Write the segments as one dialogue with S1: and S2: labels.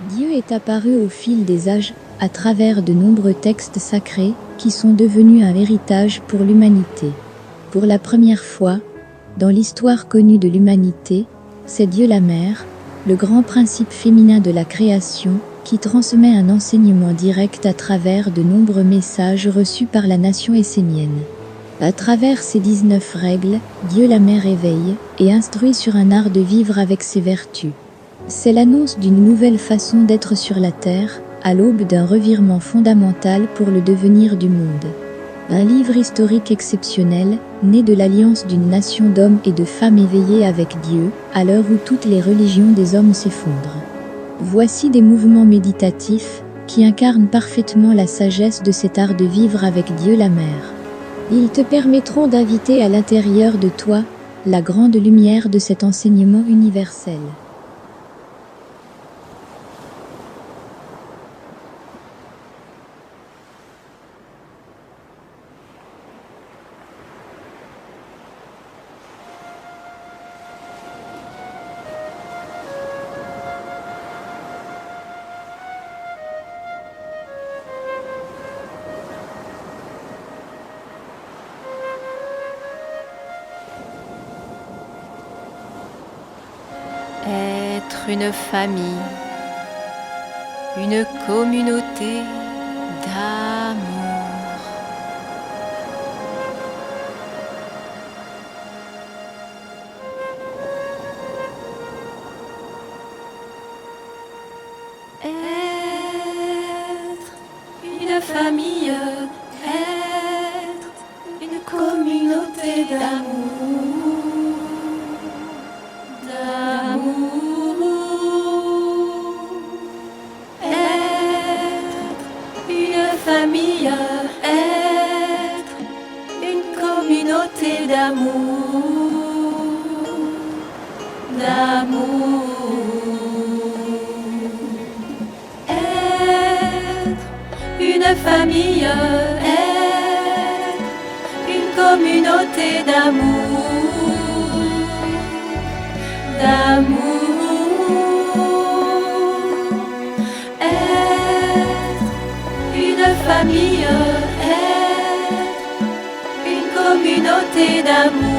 S1: Dieu est apparu au fil des âges, à travers de nombreux textes sacrés, qui sont devenus un héritage pour l'humanité. Pour la première fois, dans l'histoire connue de l'humanité, c'est Dieu la Mère, le grand principe féminin de la création, qui transmet un enseignement direct à travers de nombreux messages reçus par la nation essénienne. À travers ces 19 règles, Dieu la Mère éveille et instruit sur un art de vivre avec ses vertus. C'est l'annonce d'une nouvelle façon d'être sur la terre, à l'aube d'un revirement fondamental pour le devenir du monde. Un livre historique exceptionnel, né de l'alliance d'une nation d'hommes et de femmes éveillés avec Dieu, à l'heure où toutes les religions des hommes s'effondrent. Voici des mouvements méditatifs qui incarnent parfaitement la sagesse de cet art de vivre avec Dieu la Mère. Ils te permettront d'inviter à l'intérieur de toi la grande lumière de cet enseignement universel.
S2: Être une famille, une communauté d'amour. Être une famille, être une communauté d'amour. Famille, être une communauté d'amour, être une famille, être une communauté d'amour, famille, être une communauté d'amour.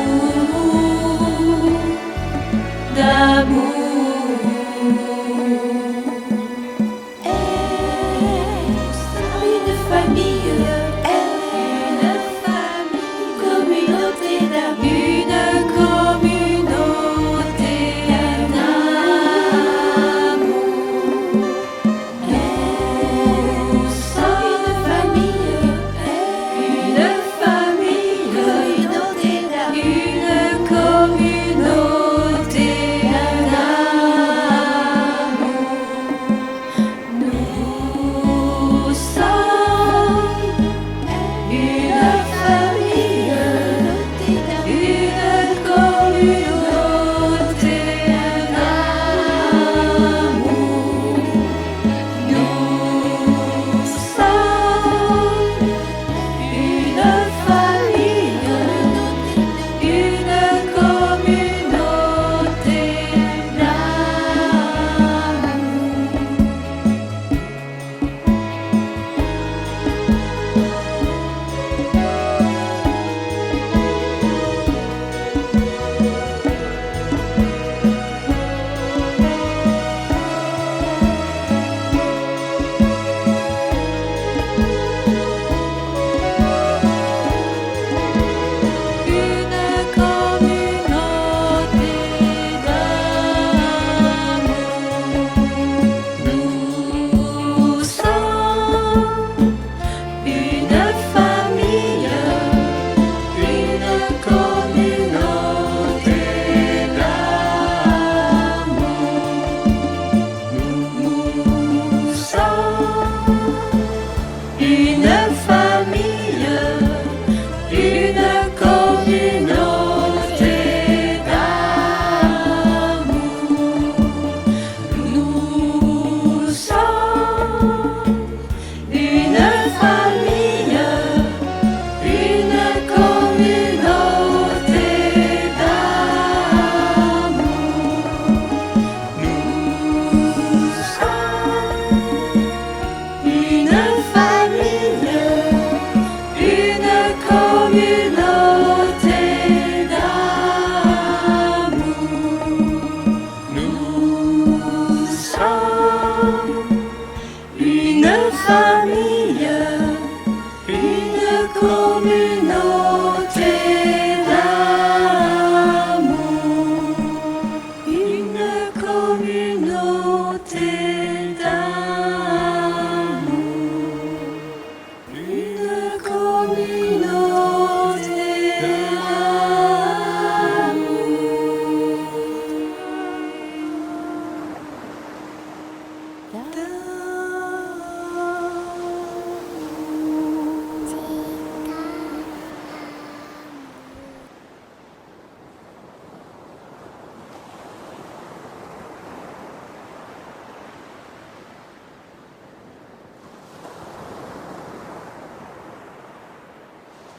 S2: famille, une communauté d'amour, une communauté d'amour, une communauté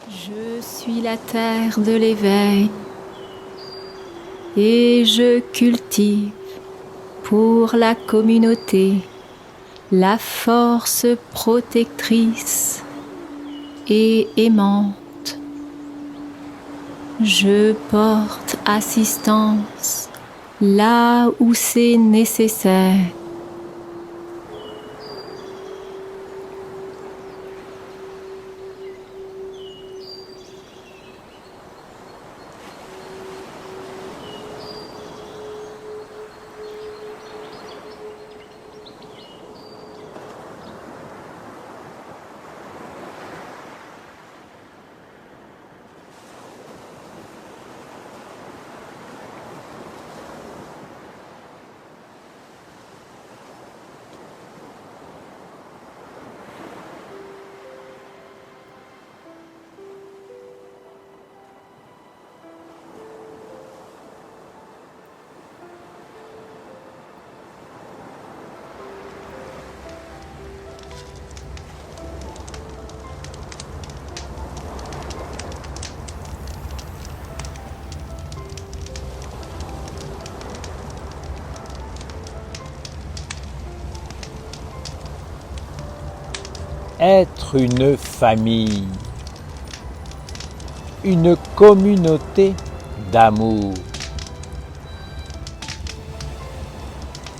S2: Je suis la terre de l'éveil et je cultive pour la communauté la force protectrice et aimante. Je porte assistance là où c'est nécessaire.
S3: Être une famille, une communauté d'amour.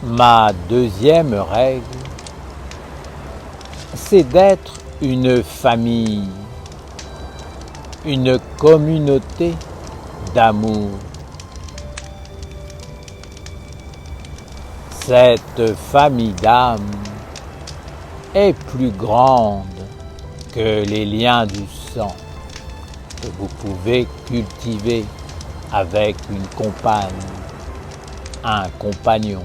S3: Ma deuxième règle, c'est d'être une famille, une communauté d'amour. Cette famille d'âme est plus grande que les liens du sang que vous pouvez cultiver avec une compagne, un compagnon,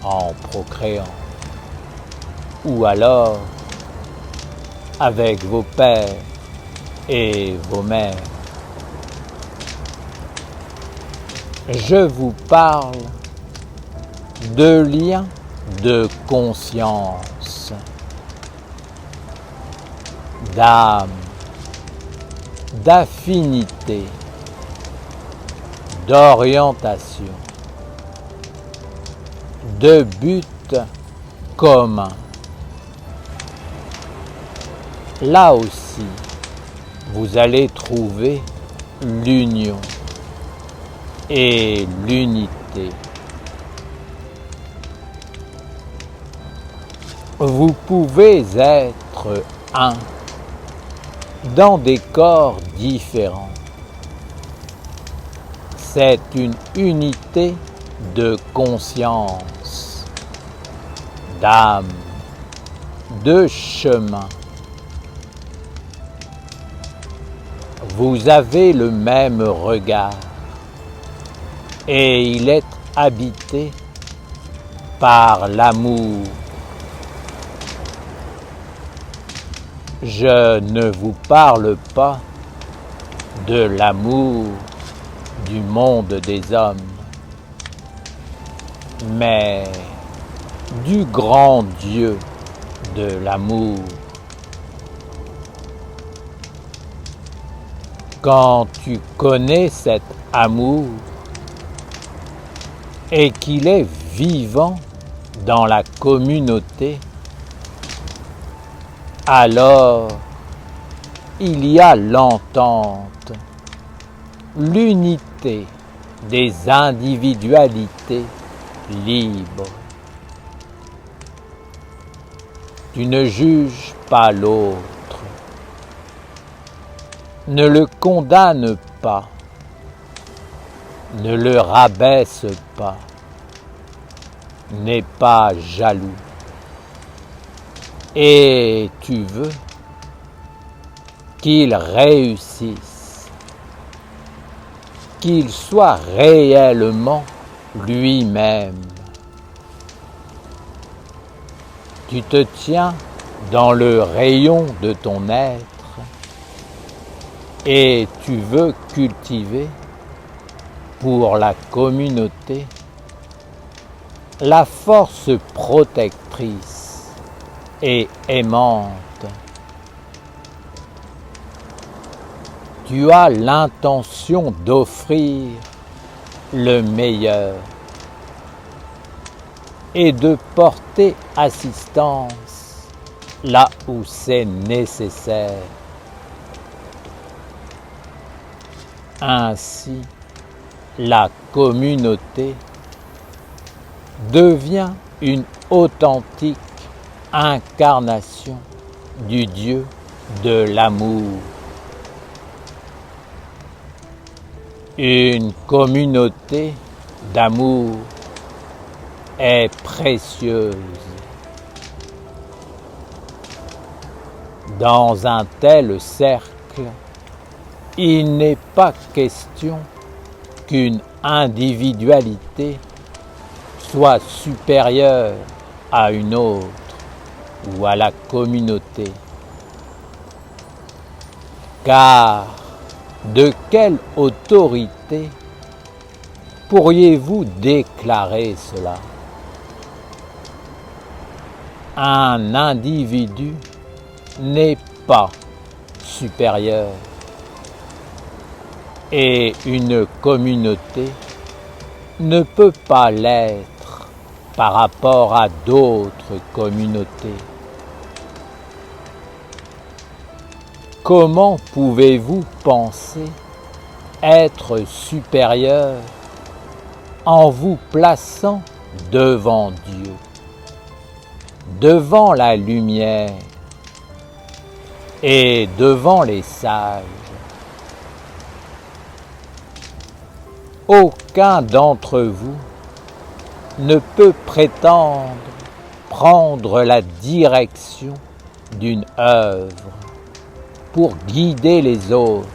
S3: en procréant, ou alors avec vos pères et vos mères. Je vous parle de liens de conscience, d'âme, d'affinité, d'orientation, de but commun. Là aussi, vous allez trouver l'union et l'unité. Vous pouvez être un dans des corps différents. C'est une unité de conscience, d'âme, de chemin. Vous avez le même regard et il est habité par l'amour. Je ne vous parle pas de l'amour du monde des hommes, mais du grand Dieu de l'amour. Quand tu connais cet amour et qu'il est vivant dans la communauté, alors il y a l'entente, l'unité des individualités libres. Tu ne juges pas l'autre. Ne le condamne pas. Ne le rabaisse pas. N'aie pas jaloux. Et tu veux qu'il réussisse, qu'il soit réellement lui-même. Tu te tiens dans le rayon de ton être et tu veux cultiver pour la communauté la force protectrice et aimante. Tu as l'intention d'offrir le meilleur et de porter assistance là où c'est nécessaire. Ainsi, la communauté devient une authentique incarnation du Dieu de l'amour. Une communauté d'amour est précieuse. Dans un tel cercle, il n'est pas question qu'une individualité soit supérieure à une autre ou à la communauté. Car de quelle autorité pourriez-vous déclarer cela? Un individu n'est pas supérieur et une communauté ne peut pas l'être par rapport à d'autres communautés. Comment pouvez-vous penser être supérieur en vous plaçant devant Dieu, devant la lumière et devant les sages? Aucun d'entre vous ne peut prétendre prendre la direction d'une œuvre pour guider les autres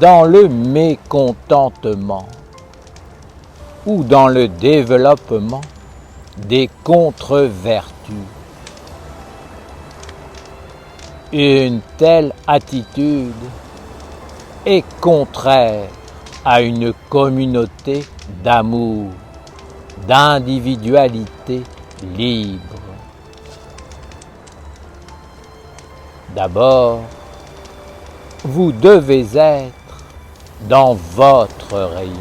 S3: dans le mécontentement ou dans le développement des contre-vertus. Une telle attitude est contraire à une communauté d'amour, d'individualité libre. D'abord, vous devez être dans votre rayon,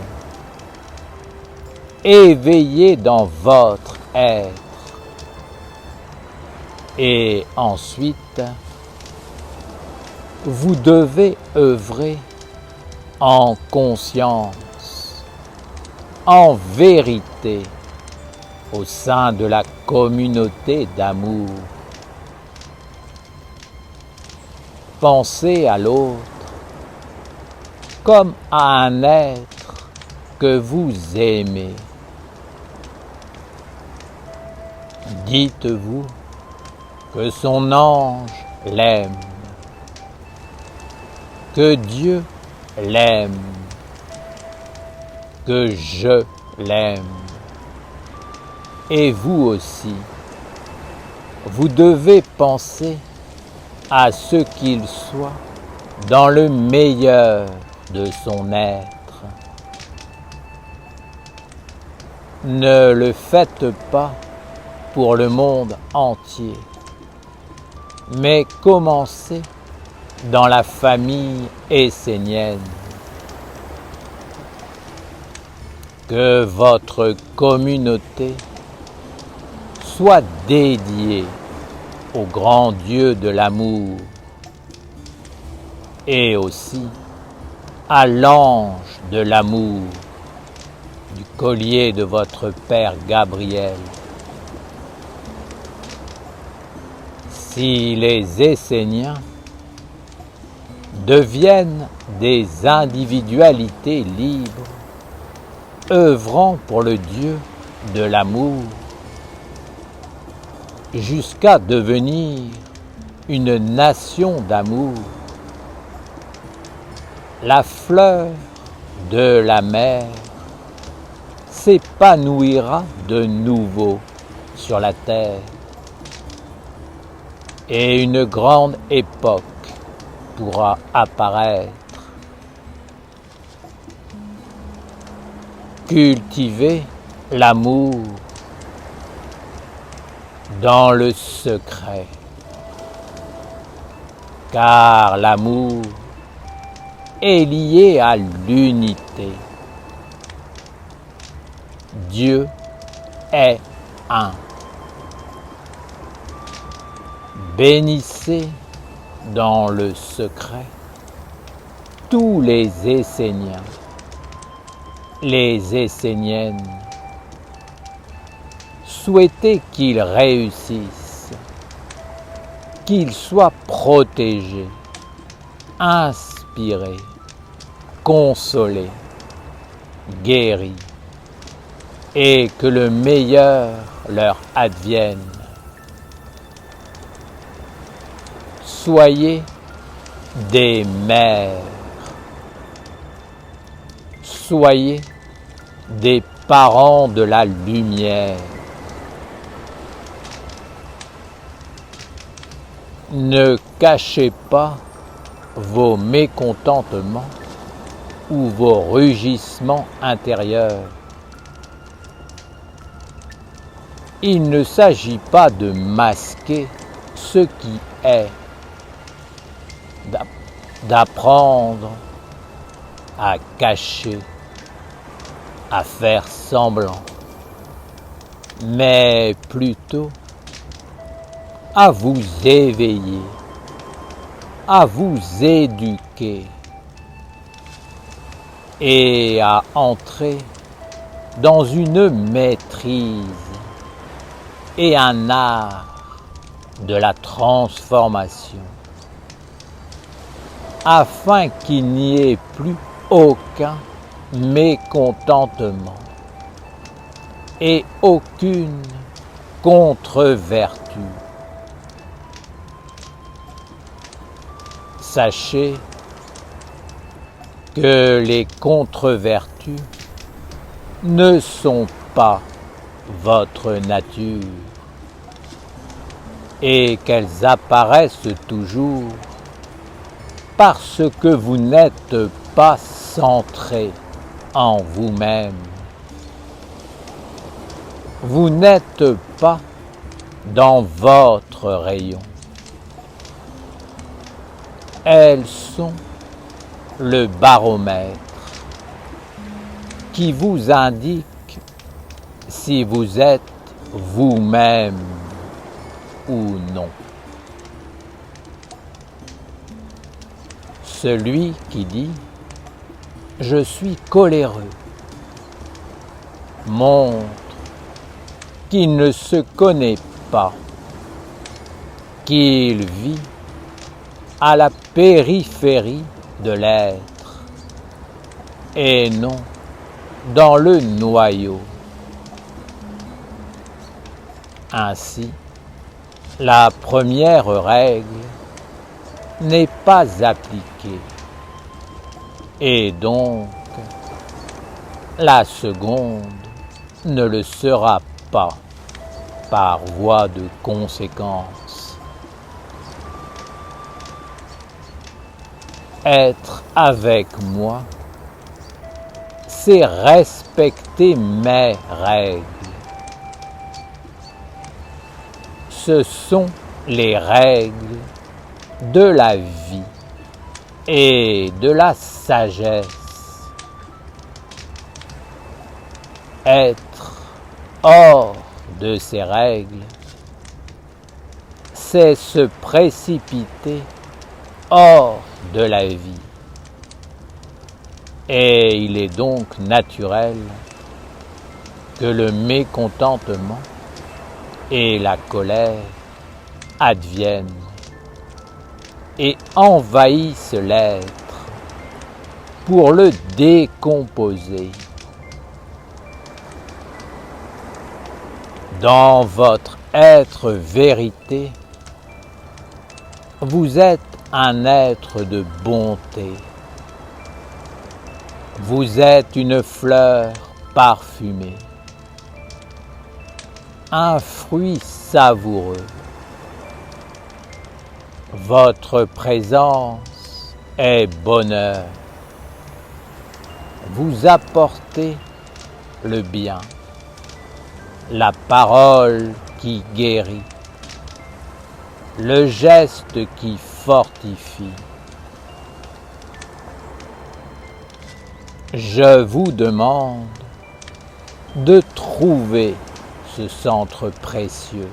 S3: éveillé dans votre être. Et ensuite, vous devez œuvrer en conscience, en vérité, au sein de la communauté d'amour. Pensez à l'autre comme à un être que vous aimez. Dites-vous que son ange l'aime, que Dieu l'aime, que je l'aime. Et vous aussi, vous devez penser à ce qu'il soit dans le meilleur de son être. Ne le faites pas pour le monde entier, mais commencez dans la famille essénienne. Que votre communauté soit dédiée au grand Dieu de l'amour et aussi à l'ange de l'amour du collier de votre Père Gabriel. Si les Esséniens deviennent des individualités libres, œuvrant pour le Dieu de l'amour, jusqu'à devenir une nation d'amour, la fleur de la mer s'épanouira de nouveau sur la terre et une grande époque pourra apparaître. Cultiver l'amour dans le secret, car l'amour est lié à l'unité. Dieu est un. Bénissez dans le secret tous les Esséniens, les Esséniennes. Souhaitez qu'ils réussissent, qu'ils soient protégés, inspirés, consolés, guéris, et que le meilleur leur advienne. Soyez des mères, soyez des parents de la lumière. Ne cachez pas vos mécontentements ou vos rugissements intérieurs. Il ne s'agit pas de masquer ce qui est, d'apprendre à cacher, à faire semblant, mais plutôt à vous éveiller, à vous éduquer et à entrer dans une maîtrise et un art de la transformation, afin qu'il n'y ait plus aucun mécontentement et aucune contre-vertu. Sachez que les contre-vertus ne sont pas votre nature et qu'elles apparaissent toujours parce que vous n'êtes pas centré en vous-même. Vous n'êtes pas dans votre rayon. Elles sont le baromètre qui vous indique si vous êtes vous-même ou non. Celui qui dit « je suis coléreux » montre qu'il ne se connaît pas, qu'il vit à la périphérie de l'être et non dans le noyau. Ainsi, la première règle n'est pas appliquée et donc la seconde ne le sera pas par voie de conséquence. Être avec moi, c'est respecter mes règles. Ce sont les règles de la vie et de la sagesse. Être hors de ces règles, c'est se précipiter hors de la vie. Et il est donc naturel que le mécontentement et la colère adviennent et envahissent l'être pour le décomposer. Dans votre être vérité, vous êtes un être de bonté. Vous êtes une fleur parfumée, un fruit savoureux. Votre présence est bonheur. Vous apportez le bien, la parole qui guérit, le geste qui fortifie. Je vous demande de trouver ce centre précieux,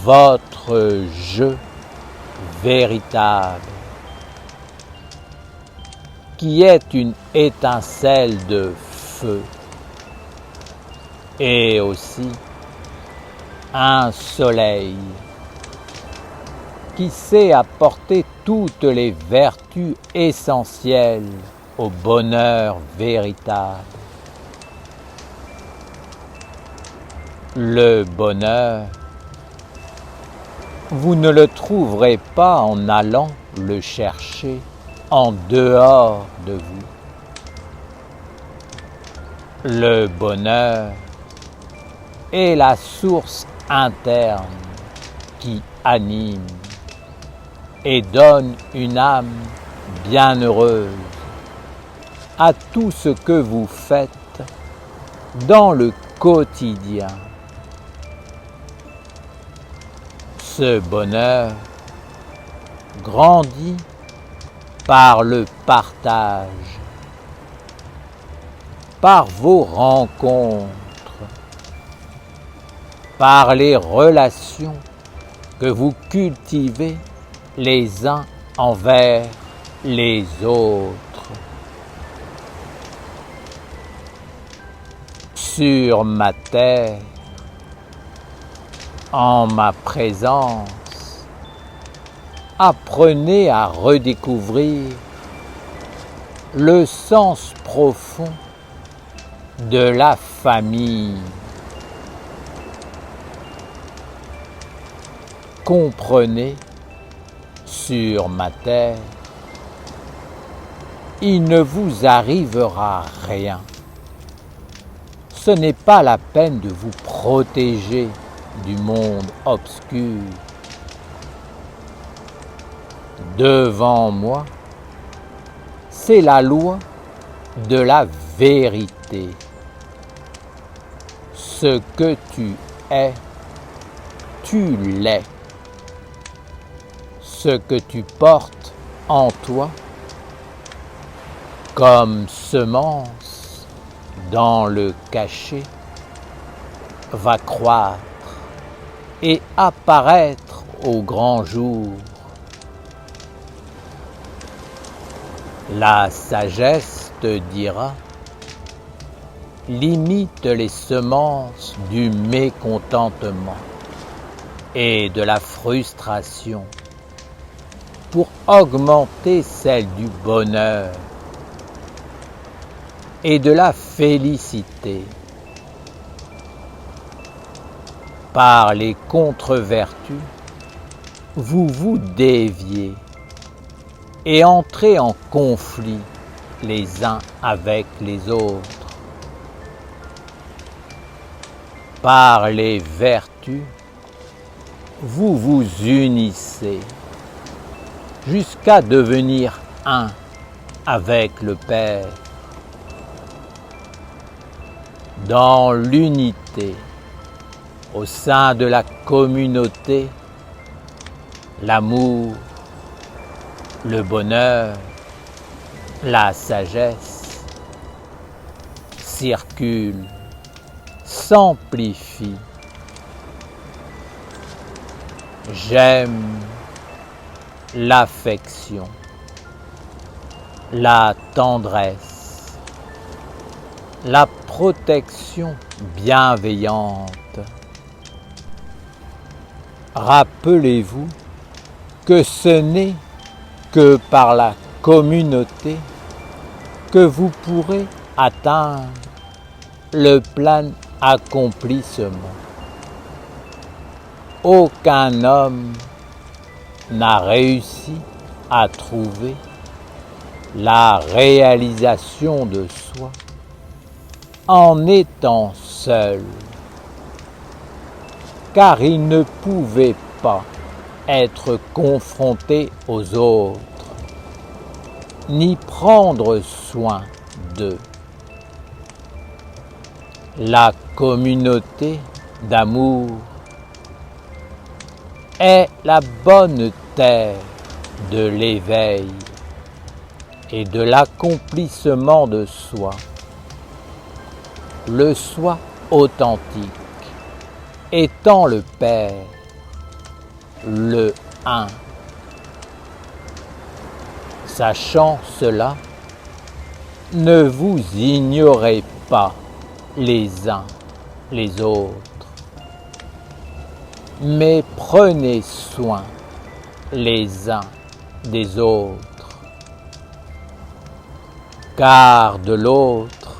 S3: votre je véritable, qui est une étincelle de feu et aussi un soleil qui sait apporter toutes les vertus essentielles au bonheur véritable. Le bonheur, vous ne le trouverez pas en allant le chercher en dehors de vous. Le bonheur est la source interne qui anime et donne une âme bienheureuse à tout ce que vous faites dans le quotidien. Ce bonheur grandit par le partage, par vos rencontres, par les relations que vous cultivez les uns envers les autres. Sur ma terre, en ma présence, apprenez à redécouvrir le sens profond de la famille. Comprenez, sur ma terre, il ne vous arrivera rien. Ce n'est pas la peine de vous protéger du monde obscur. Devant moi, c'est la loi de la vérité. Ce que tu es, tu l'es. Ce que tu portes en toi, comme semence dans le cachet, va croître et apparaître au grand jour. La sagesse te dira, limite les semences du mécontentement et de la frustration pour augmenter celle du bonheur et de la félicité. Par les contre-vertus, vous vous déviez et entrez en conflit les uns avec les autres. Par les vertus, vous vous unissez jusqu'à devenir un avec le Père. Dans l'unité, au sein de la communauté, l'amour, le bonheur, la sagesse circulent, s'amplifient. J'aime l'affection, la tendresse, la protection bienveillante. Rappelez-vous que ce n'est que par la communauté que vous pourrez atteindre le plein accomplissement. Aucun homme n'a réussi à trouver la réalisation de soi en étant seul, car il ne pouvait pas être confronté aux autres, ni prendre soin d'eux. La communauté d'amour est la bonne terre de l'éveil et de l'accomplissement de soi, le soi authentique étant le Père, le Un. Sachant cela, ne vous ignorez pas les uns les autres, mais prenez soin les uns des autres, car de l'autre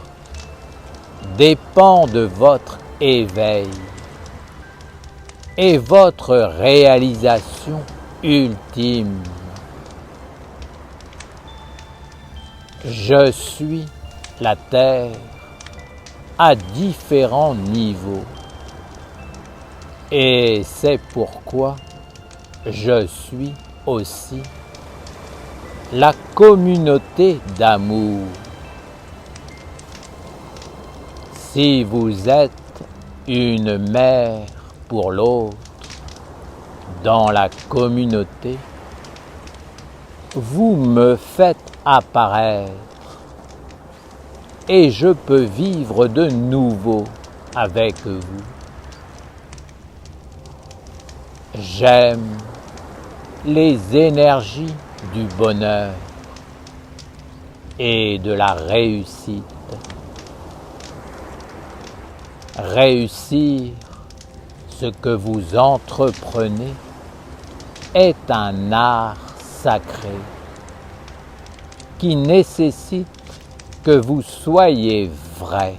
S3: dépend de votre éveil et votre réalisation ultime. Je suis la terre à différents niveaux, et c'est pourquoi je suis aussi la communauté d'amour. Si vous êtes une mère pour l'autre dans la communauté, vous me faites apparaître et je peux vivre de nouveau avec vous. J'aime les énergies du bonheur et de la réussite. Réussir ce que vous entreprenez est un art sacré qui nécessite que vous soyez vrai,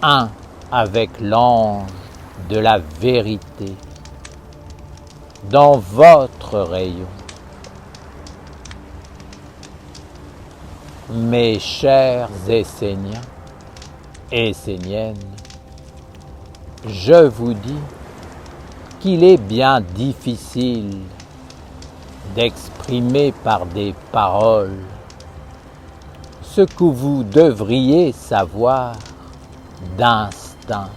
S3: un avec l'ange de la vérité dans votre rayon. Mes chers Esséniens et Esséniennes, je vous dis qu'il est bien difficile d'exprimer par des paroles ce que vous devriez savoir d'instinct.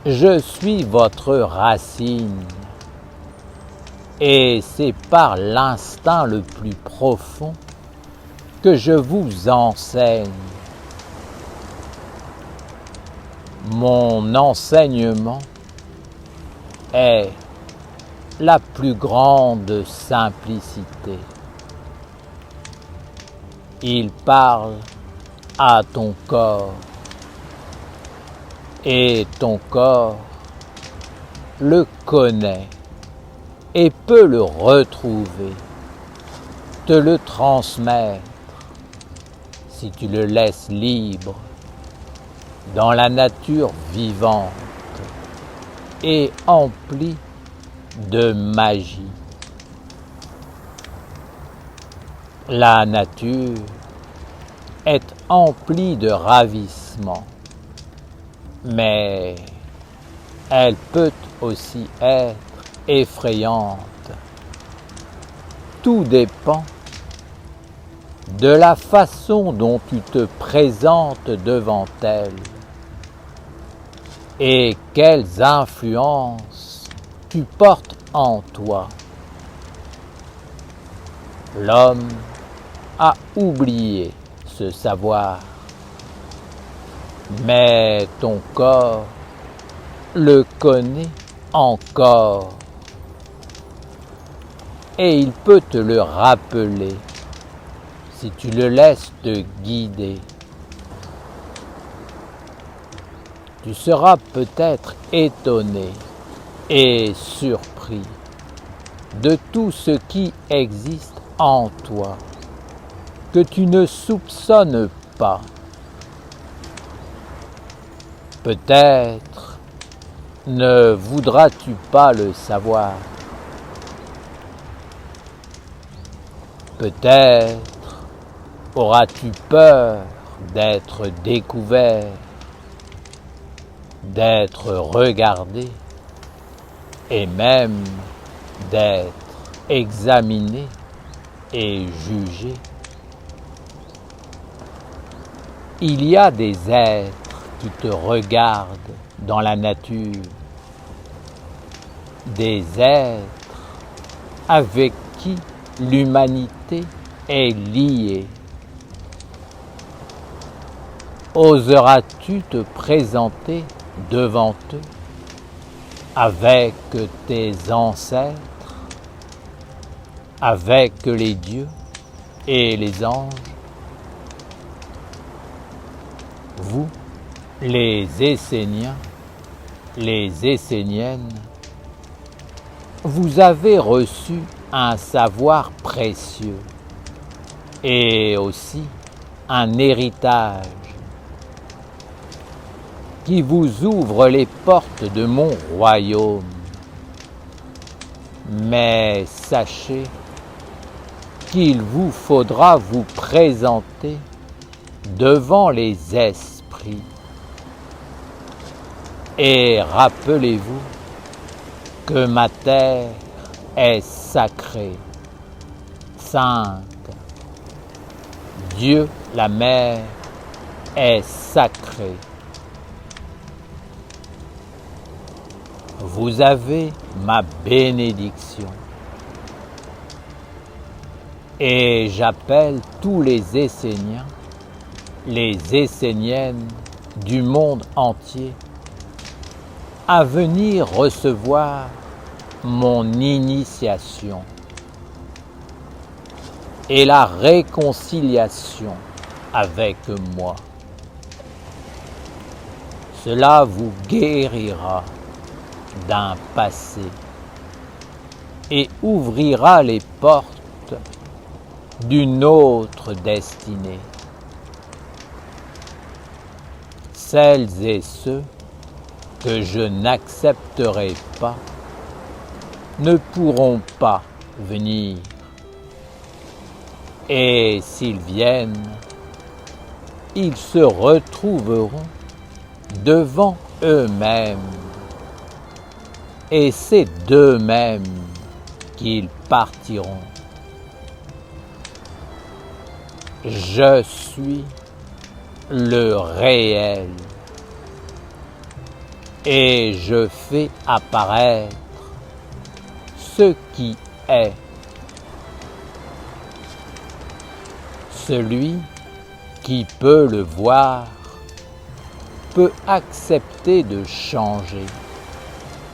S3: Je suis votre racine et c'est par l'instinct le plus profond que je vous enseigne. Mon enseignement est la plus grande simplicité. Il parle à ton corps et ton corps le connaît et peut le retrouver, te le transmettre si tu le laisses libre dans la nature vivante et emplie de magie. La nature est emplie de ravissement, mais elle peut aussi être effrayante. Tout dépend de la façon dont tu te présentes devant elle et quelles influences tu portes en toi. L'homme a oublié ce savoir, mais ton corps le connaît encore et il peut te le rappeler si tu le laisses te guider. tu seras peut-être étonné et surpris de tout ce qui existe en toi que tu ne soupçonnes pas. Peut-être ne voudras-tu pas le savoir. Peut-être auras-tu peur d'être découvert, d'être regardé et même d'être examiné et jugé. Il y a des êtres qui te regardent dans la nature, des êtres avec qui l'humanité est liée. Oseras-tu te présenter devant eux avec tes ancêtres, avec les dieux et les anges? Vous, les Esséniens, les Esséniennes, vous avez reçu un savoir précieux et aussi un héritage qui vous ouvre les portes de mon royaume. Mais sachez qu'il vous faudra vous présenter devant les esprits. Et rappelez-vous que ma terre est sacrée, sainte. Dieu, la mère, est sacré. Vous avez ma bénédiction. Et j'appelle tous les Esséniens, les Esséniennes du monde entier à venir recevoir mon initiation et la réconciliation avec moi. Cela vous guérira d'un passé et ouvrira les portes d'une autre destinée. Celles et ceux que je n'accepterai pas ne pourront pas venir. Et s'ils viennent, ils se retrouveront devant eux-mêmes. Et c'est d'eux-mêmes qu'ils partiront. Je suis le réel et je fais apparaître ce qui est. Celui qui peut le voir peut accepter de changer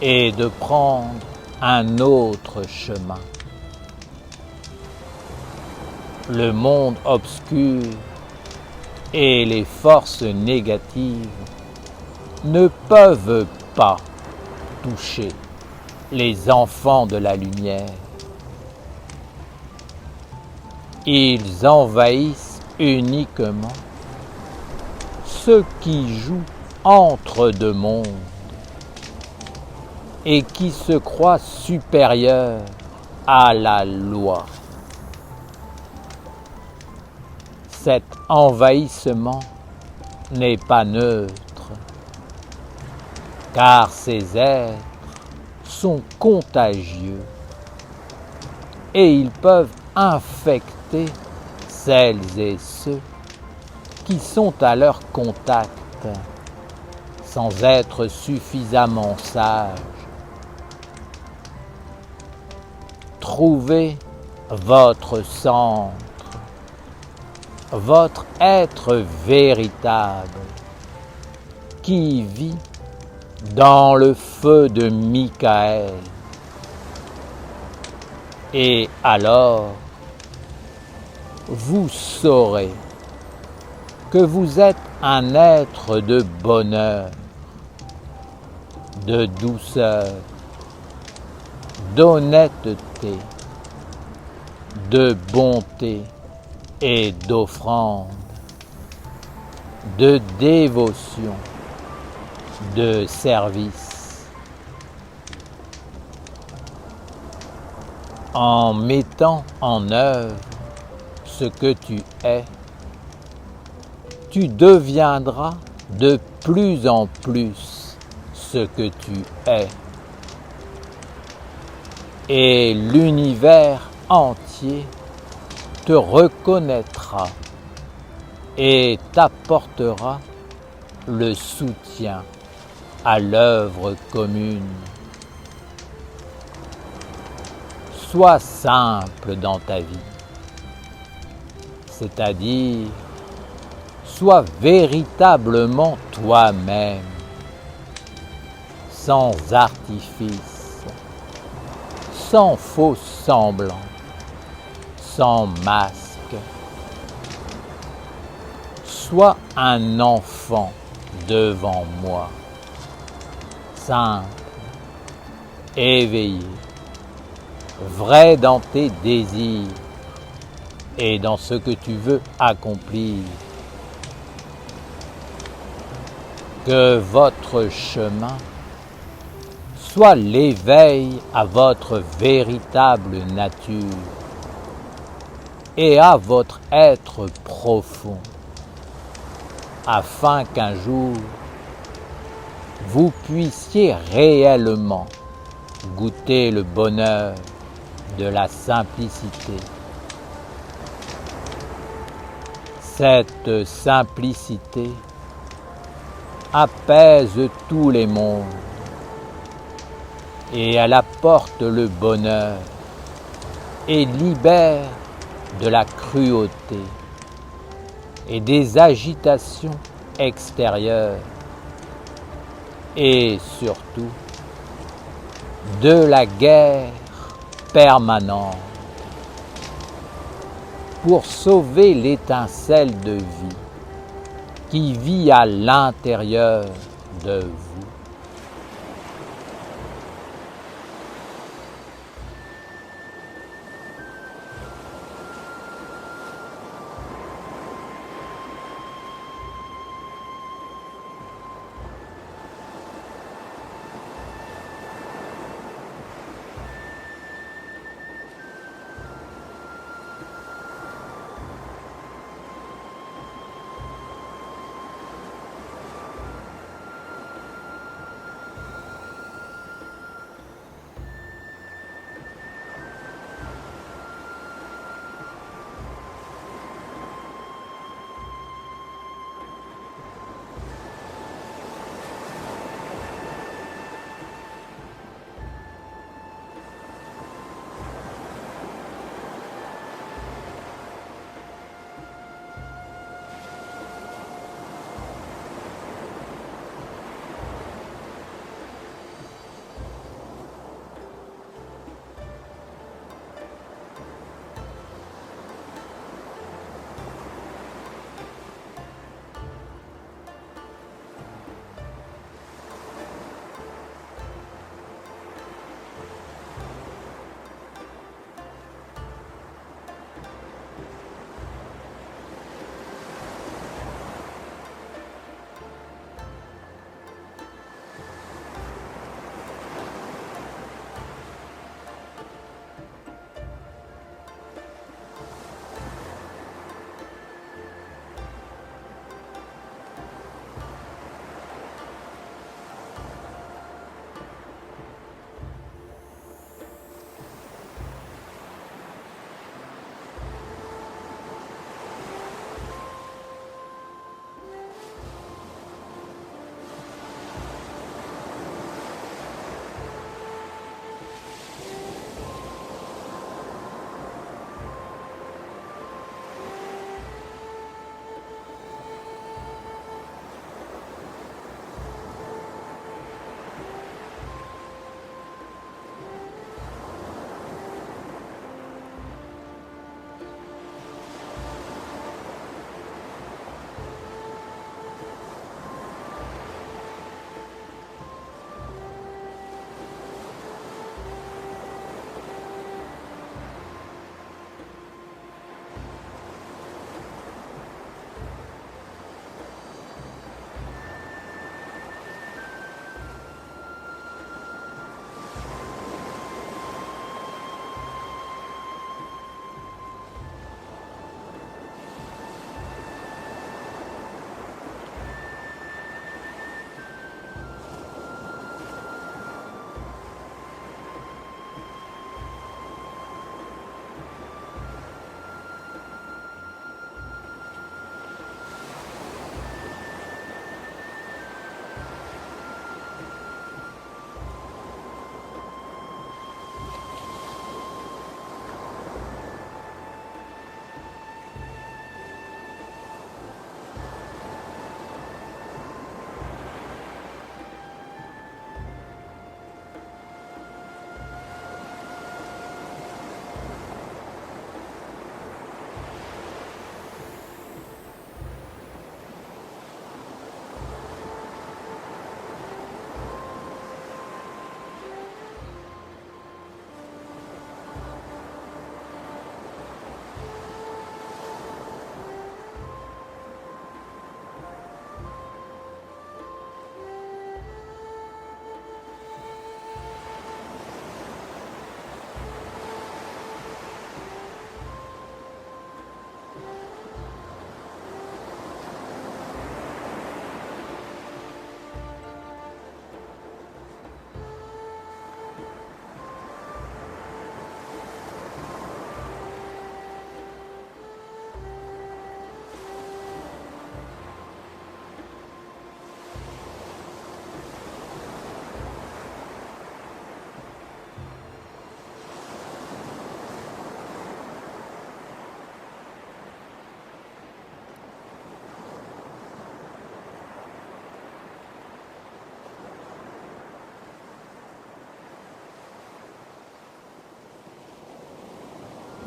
S3: et de prendre un autre chemin. Le monde obscur et les forces négatives ne peuvent pas toucher les enfants de la lumière. Ils envahissent uniquement ceux qui jouent entre deux mondes et qui se croient supérieurs à la loi. Cet envahissement n'est pas neutre, car ces êtres sont contagieux et ils peuvent infecter celles et ceux qui sont à leur contact sans être suffisamment sages. Trouvez votre centre, votre être véritable qui vit dans le feu de Michael. Et alors, vous saurez que vous êtes un être de bonheur de douceur, d'honnêteté, de bonté et d'offrande, de dévotion, de service. En mettant en œuvre ce que tu es, tu deviendras de plus en plus ce que tu es. Et l'univers entier te reconnaîtra et t'apportera le soutien à l'œuvre commune. Sois simple dans ta vie, c'est-à-dire sois véritablement toi-même, sans artifice, sans faux semblant, sans masque. Sois un enfant devant moi, simple, éveillé, vrai dans tes désirs et dans ce que tu veux accomplir. Que votre chemin soit l'éveil à votre véritable nature et à votre être profond, afin qu'un jour vous puissiez réellement goûter le bonheur de la simplicité. Cette simplicité apaise tous les mondes et elle apporte le bonheur et libère de la cruauté et des agitations extérieures et surtout de la guerre permanente pour sauver l'étincelle de vie qui vit à l'intérieur de vous.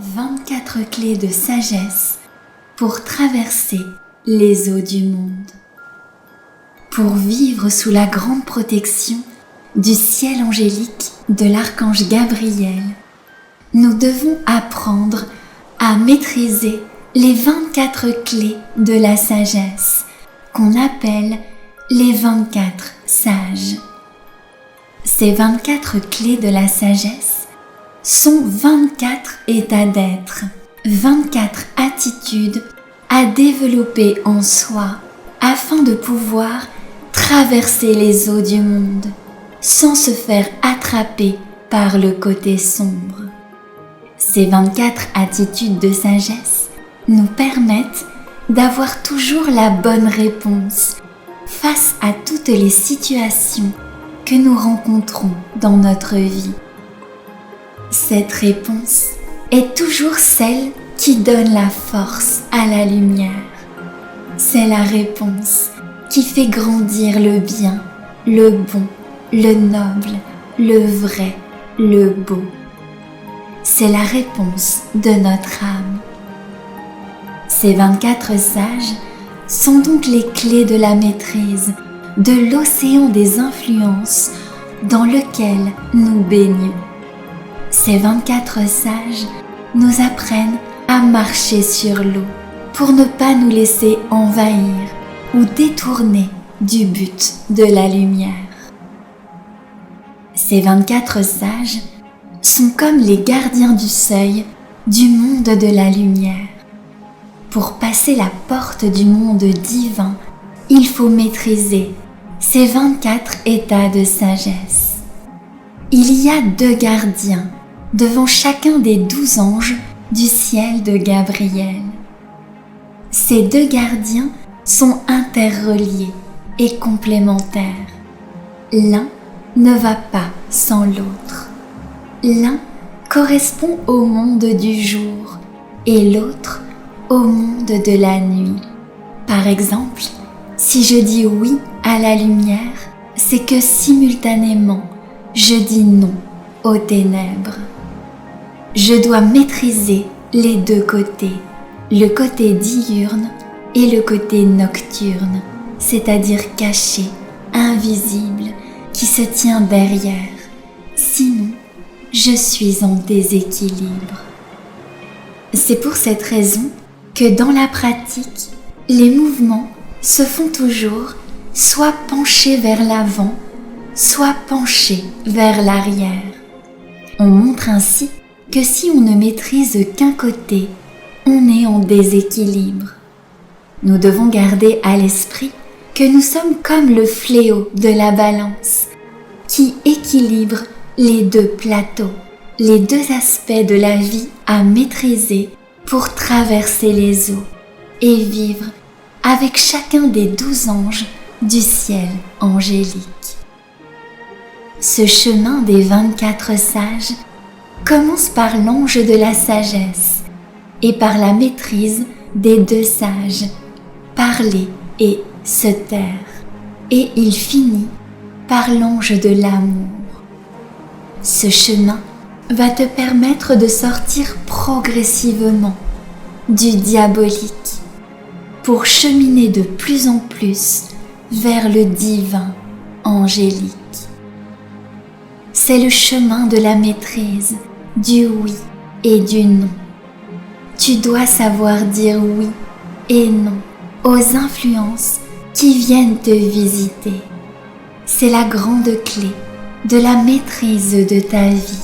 S4: 24 clés de sagesse pour traverser les eaux du monde. Pour vivre sous la grande protection du ciel angélique de l'archange Gabriel, nous devons apprendre à maîtriser les 24 clés de la sagesse qu'on appelle les 24 sages. Ces 24 clés de la sagesse sont 24 états d'être, 24 attitudes à développer en soi afin de pouvoir traverser les eaux du monde sans se faire attraper par le côté sombre. Ces 24 attitudes de sagesse nous permettent d'avoir toujours la bonne réponse face à toutes les situations que nous rencontrons dans notre vie. Cette réponse est toujours celle qui donne la force à la lumière. C'est la réponse qui fait grandir le bien, le bon, le noble, le vrai, le beau. C'est la réponse de notre âme. Ces 24 sages sont donc les clés de la maîtrise de l'océan des influences dans lequel nous baignons. Ces 24 sages nous apprennent à marcher sur l'eau pour ne pas nous laisser envahir ou détourner du but de la lumière. Ces 24 sages sont comme les gardiens du seuil du monde de la lumière. Pour passer la porte du monde divin, il faut maîtriser ces 24 états de sagesse. Il y a 2 gardiens devant chacun des 12 anges du ciel de Gabriel. Ces 2 gardiens sont interreliés et complémentaires. L'un ne va pas sans l'autre. L'un correspond au monde du jour et l'autre au monde de la nuit. Par exemple, si je dis oui à la lumière, c'est que simultanément, je dis non aux ténèbres. Je dois maîtriser les 2 côtés, le côté diurne et le côté nocturne, c'est-à-dire caché, invisible, qui se tient derrière. Sinon, je suis en déséquilibre. C'est pour cette raison que dans la pratique, les mouvements se font toujours soit penchés vers l'avant, soit penchés vers l'arrière. On montre ainsi que si on ne maîtrise qu'un côté, on est en déséquilibre. Nous devons garder à l'esprit que nous sommes comme le fléau de la balance, qui équilibre les 2 plateaux, les 2 aspects de la vie à maîtriser pour traverser les eaux et vivre avec chacun des 12 anges du ciel angélique. Ce chemin des 24 sages commence par l'ange de la sagesse et par la maîtrise des 2 sages, parler et se taire, et il finit par l'ange de l'amour. Ce chemin va te permettre de sortir progressivement du diabolique pour cheminer de plus en plus vers le divin angélique. C'est le chemin de la maîtrise, du oui et du non. Tu dois savoir dire oui et non aux influences qui viennent te visiter. C'est la grande clé de la maîtrise de ta vie.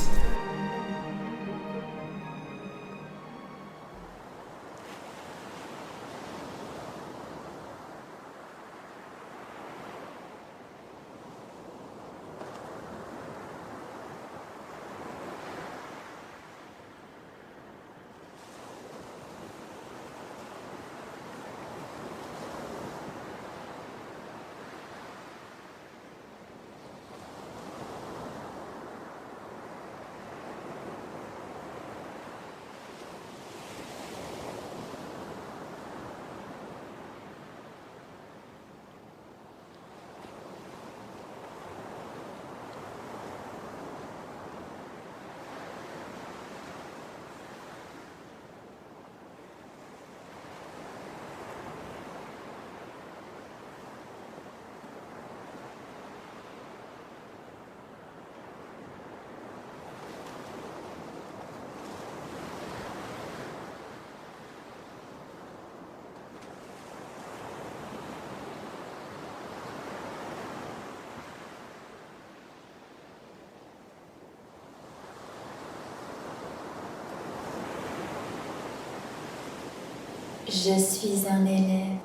S4: Je suis un élève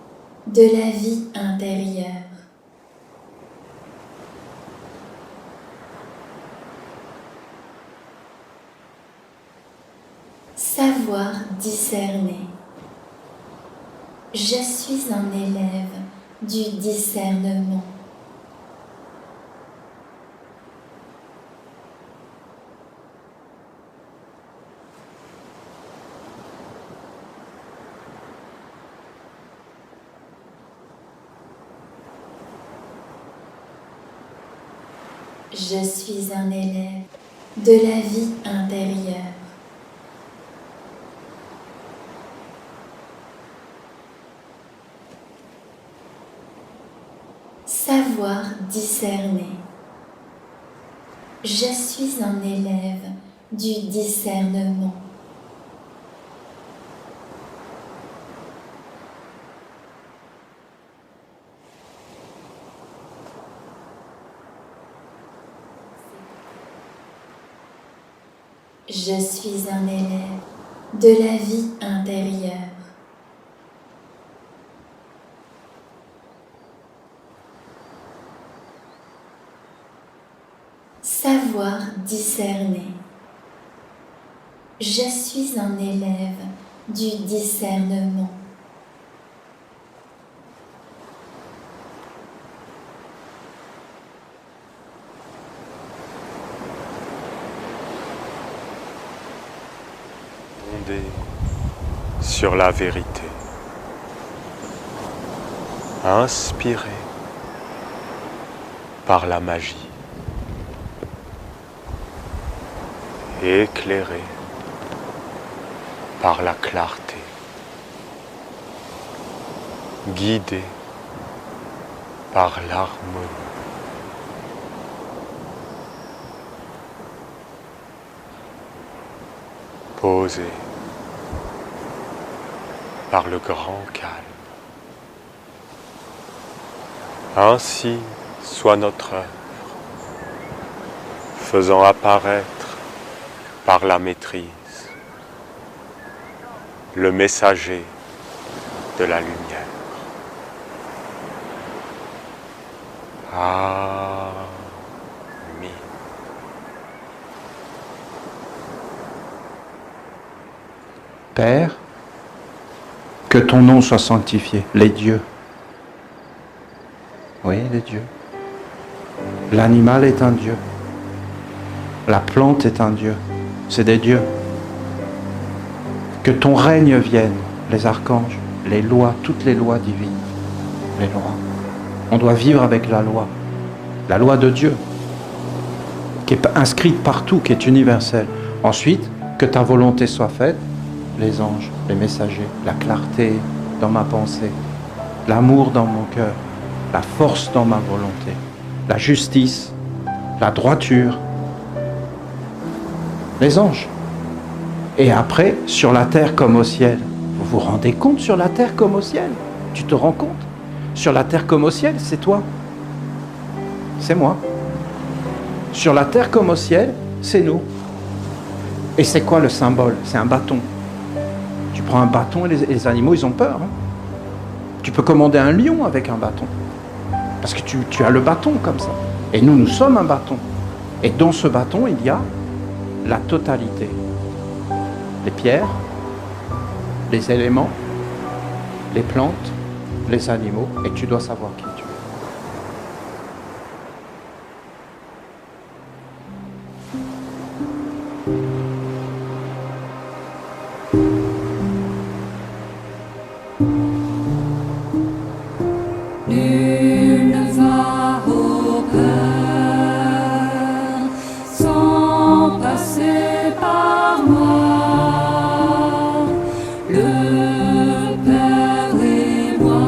S4: de la vie intérieure. Savoir discerner. Je suis un élève du discernement. Je suis un élève de la vie intérieure. Savoir discerner. Je suis un élève du discernement. Je suis un élève de la vie intérieure. Savoir discerner. Je suis un élève du discernement.
S5: Fondé sur la vérité. Inspiré par la magie. Éclairé par la clarté, guidé par l'harmonie. Posé par le grand calme. Ainsi soit notre œuvre, faisant apparaître par la maîtrise le messager de la lumière. Amen.
S6: Père, que ton nom soit sanctifié, les dieux. Oui, les dieux. L'animal est un dieu. La plante est un dieu. C'est des dieux. Que ton règne vienne, les archanges, les lois, toutes les lois divines. Les lois. On doit vivre avec la loi de Dieu, qui est inscrite partout, qui est universelle. Ensuite, que ta volonté soit faite, les anges, les messagers, la clarté dans ma pensée, l'amour dans mon cœur, la force dans ma volonté, la justice, la droiture, les anges. Et après, sur la terre comme au ciel. Vous vous rendez compte, sur la terre comme au ciel? Tu te rends compte? Sur la terre comme au ciel, c'est toi. C'est moi. Sur la terre comme au ciel, c'est nous. Et c'est quoi le symbole? C'est un bâton. Tu prends un bâton et les animaux, ils ont peur. Hein. Tu peux commander un lion avec un bâton. Parce que tu as le bâton comme ça. Et nous sommes un bâton. Et dans ce bâton, il y a la totalité. Les pierres, les éléments, les plantes, les animaux. Et tu dois savoir qui tu es.
S2: Nul ne va au Père sans passer par moi. Le Père et moi,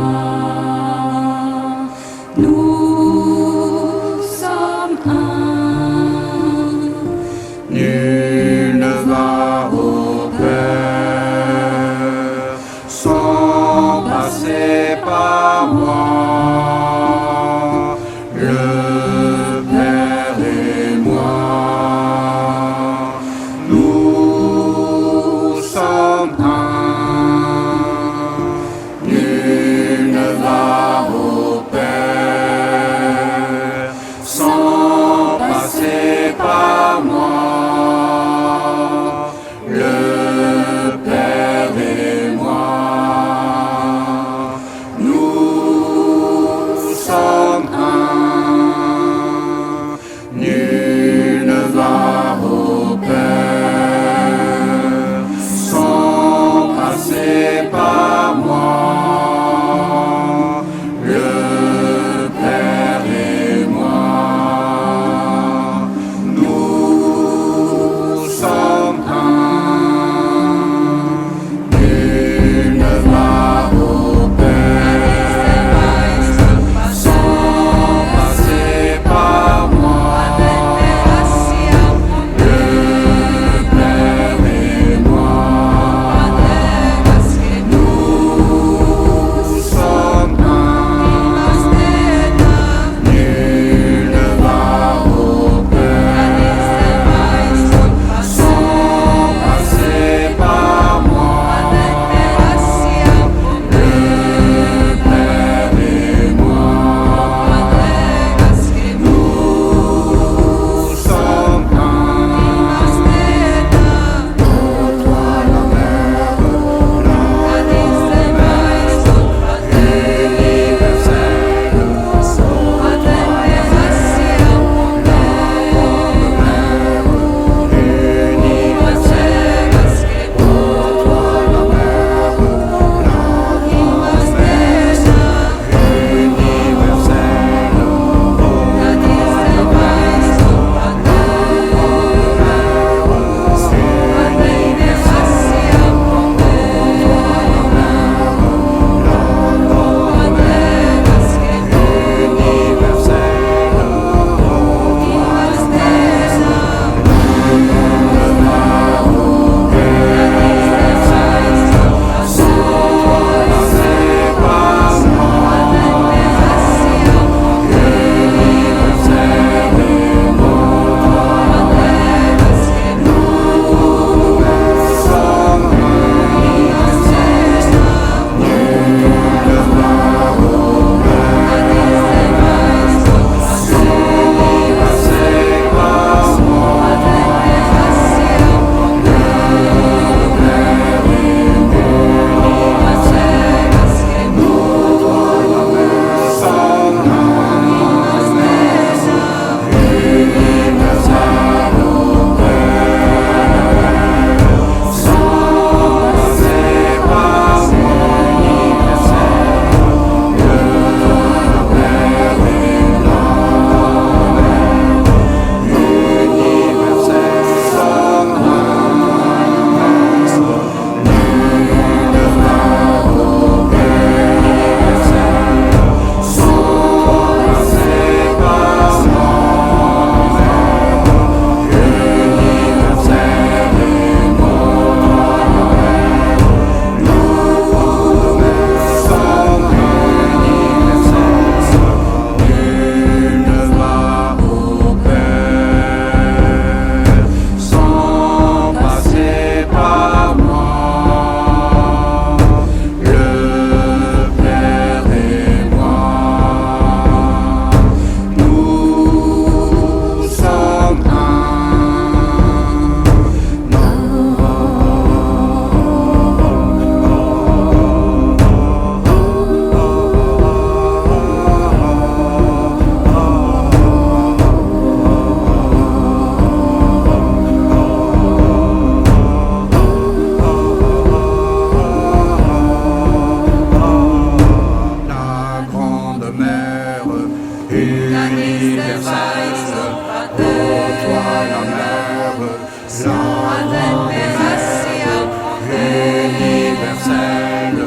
S7: universelle,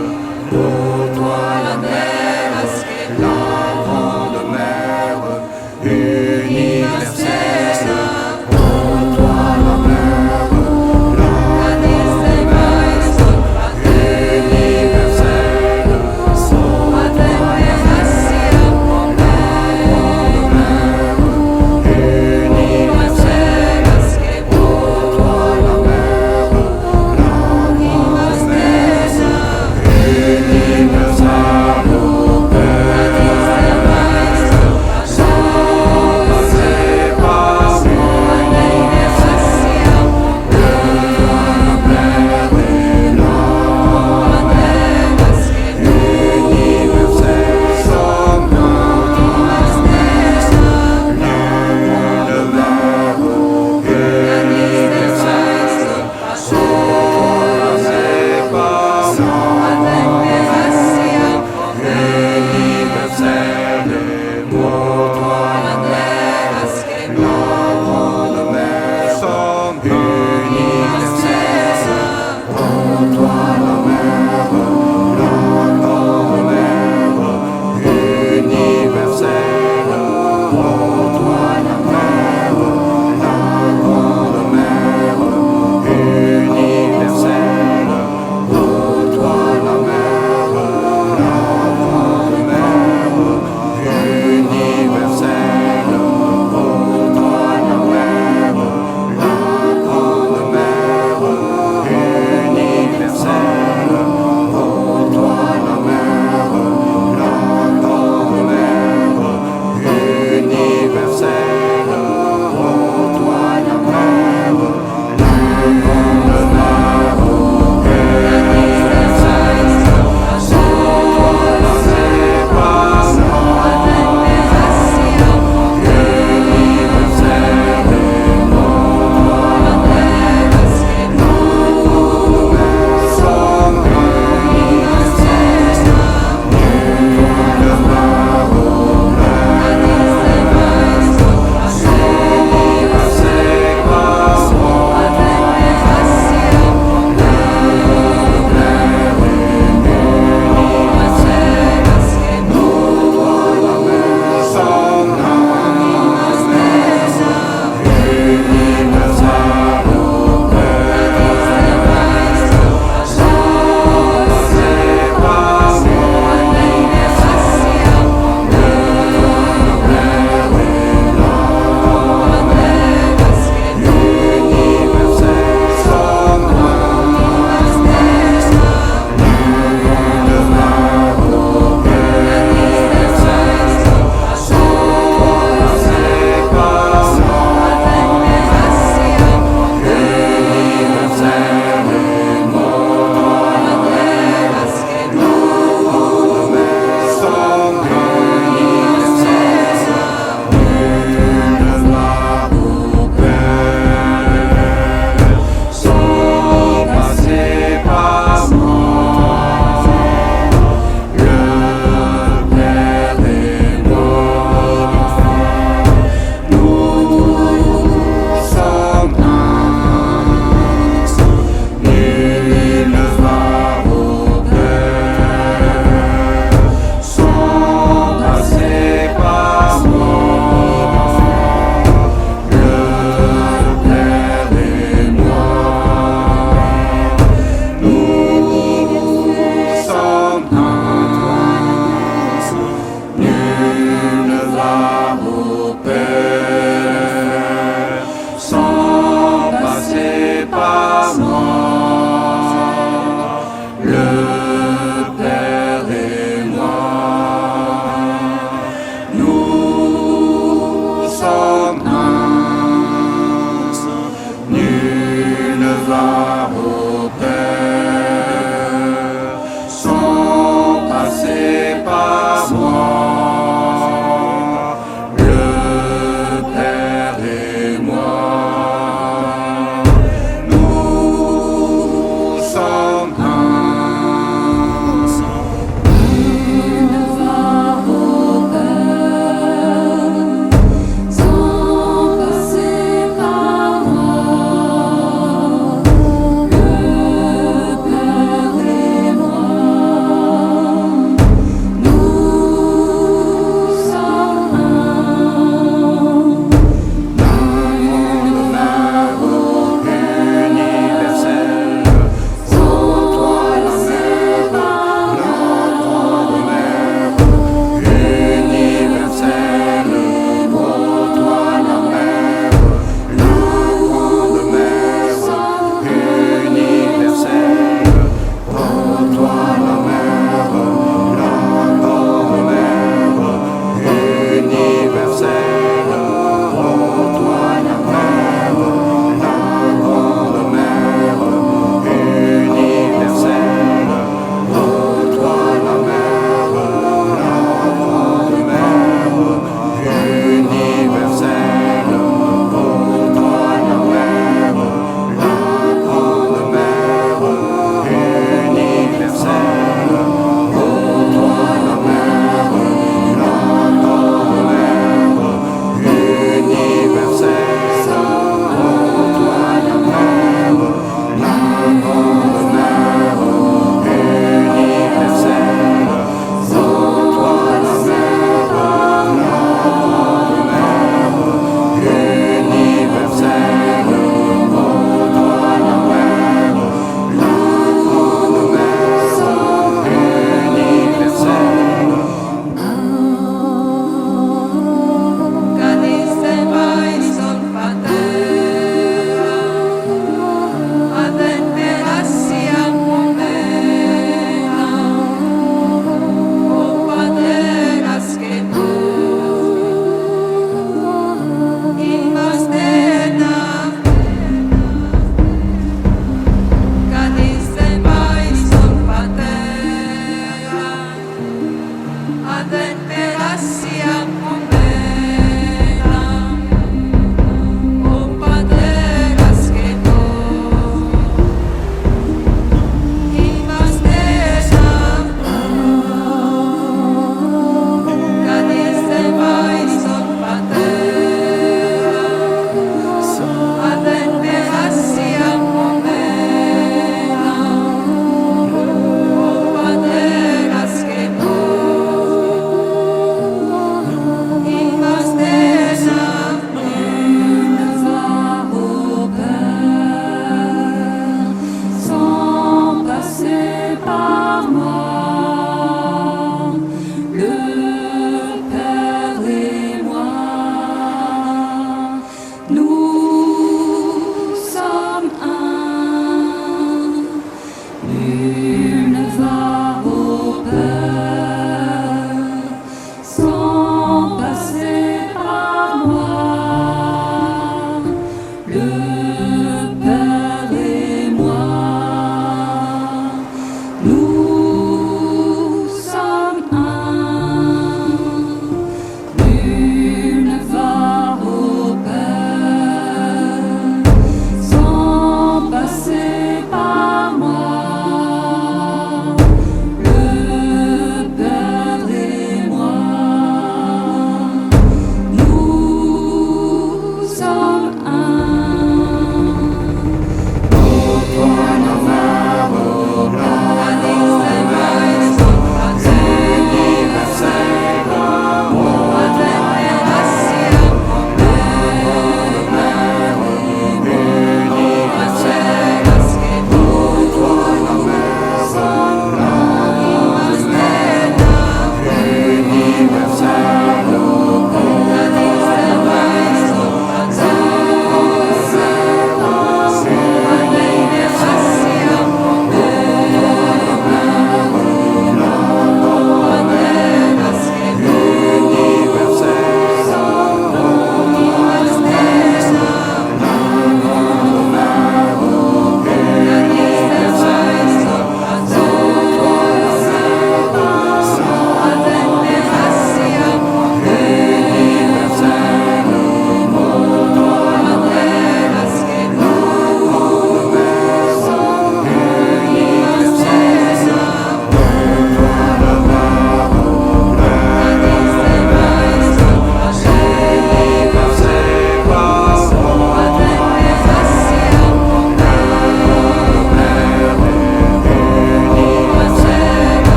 S7: pour toi la mère, la grande mère, universelle, pour toi la mère, la grande mère, universelle, pour toi la mère, universelle, pour toi la mère.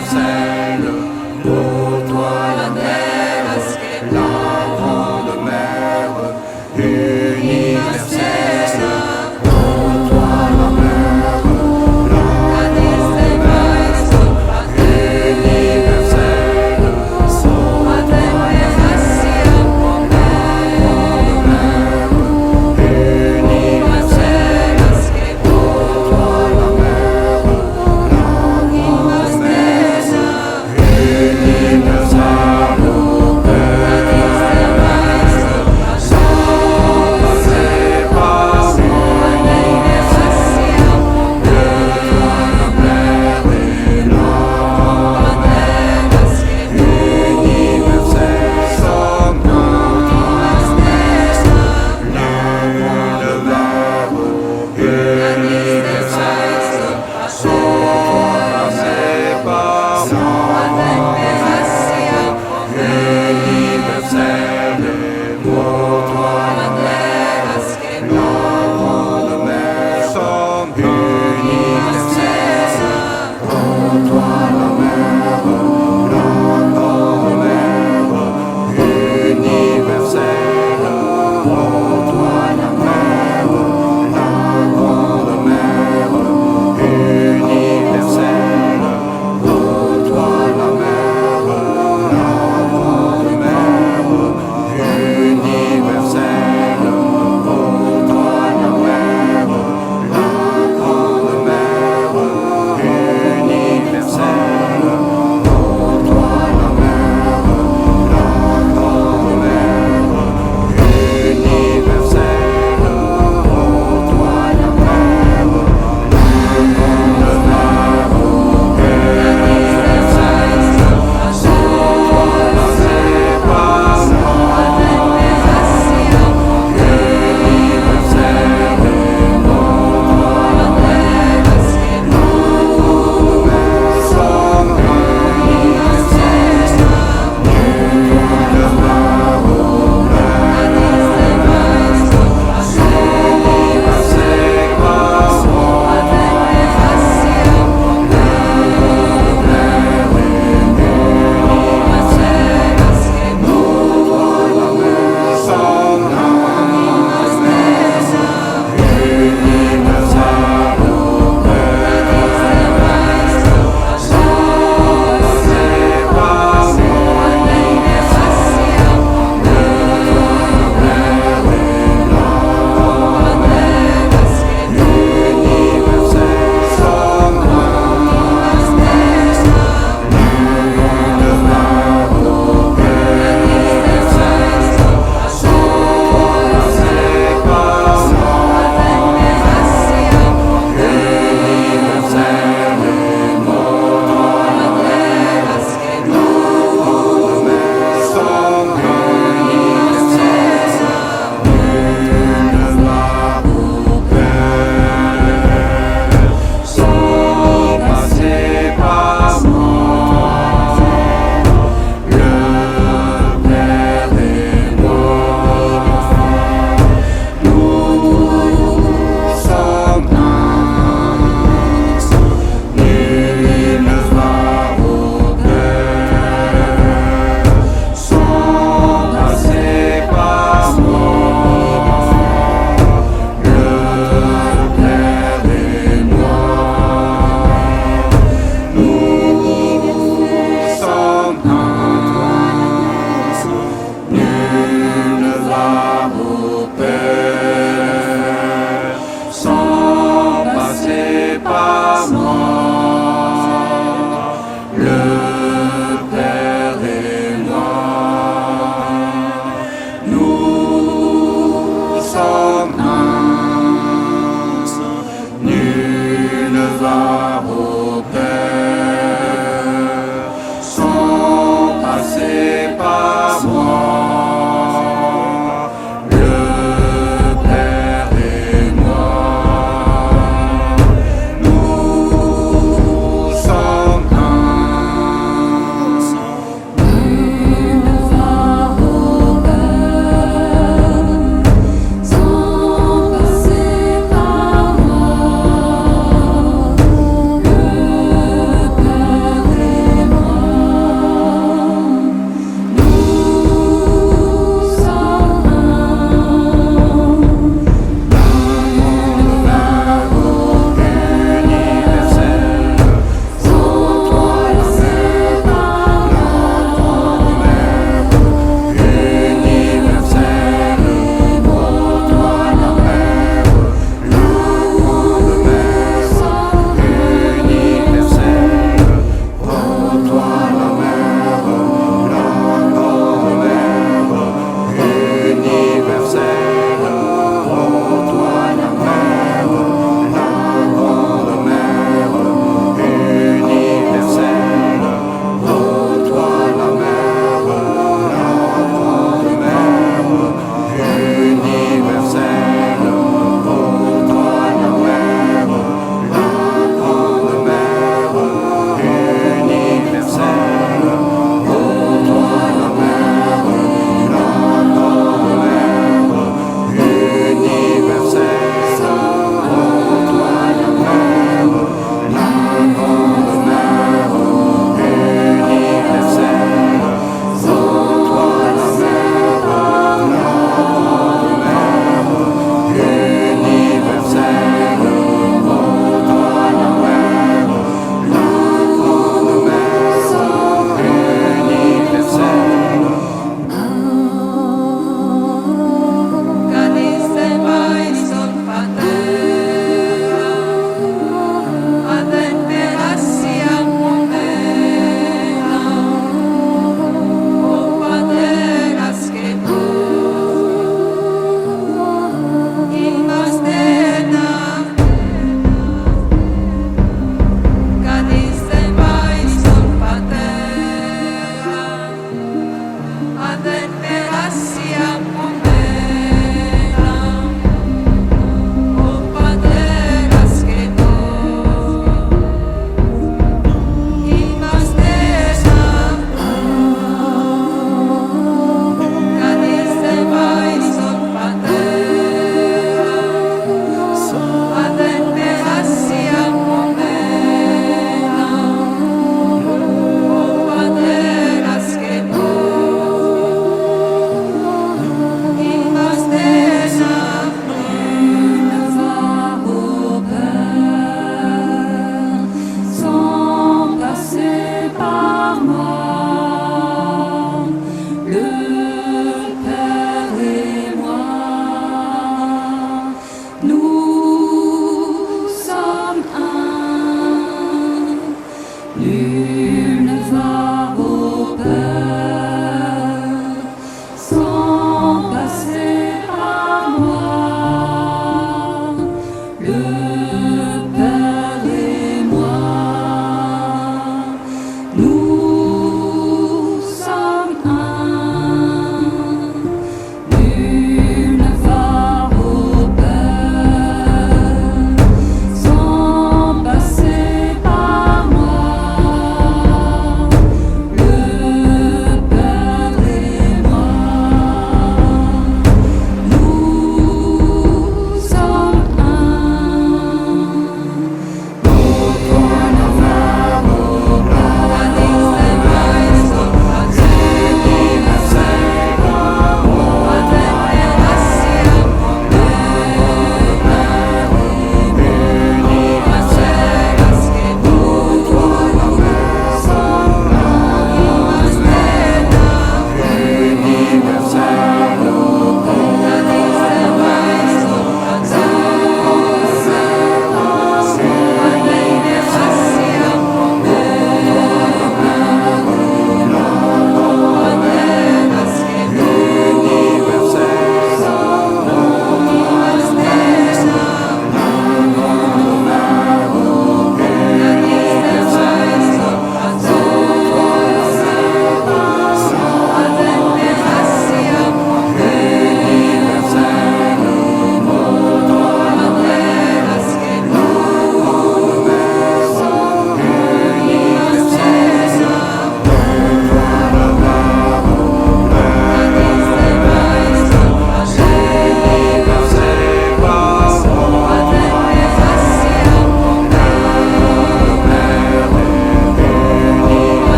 S7: universelle, pour toi la mer, la grande mer, universelle, pour toi la mer, la grande mer, universelle, pour toi la mer,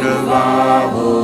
S7: ne va au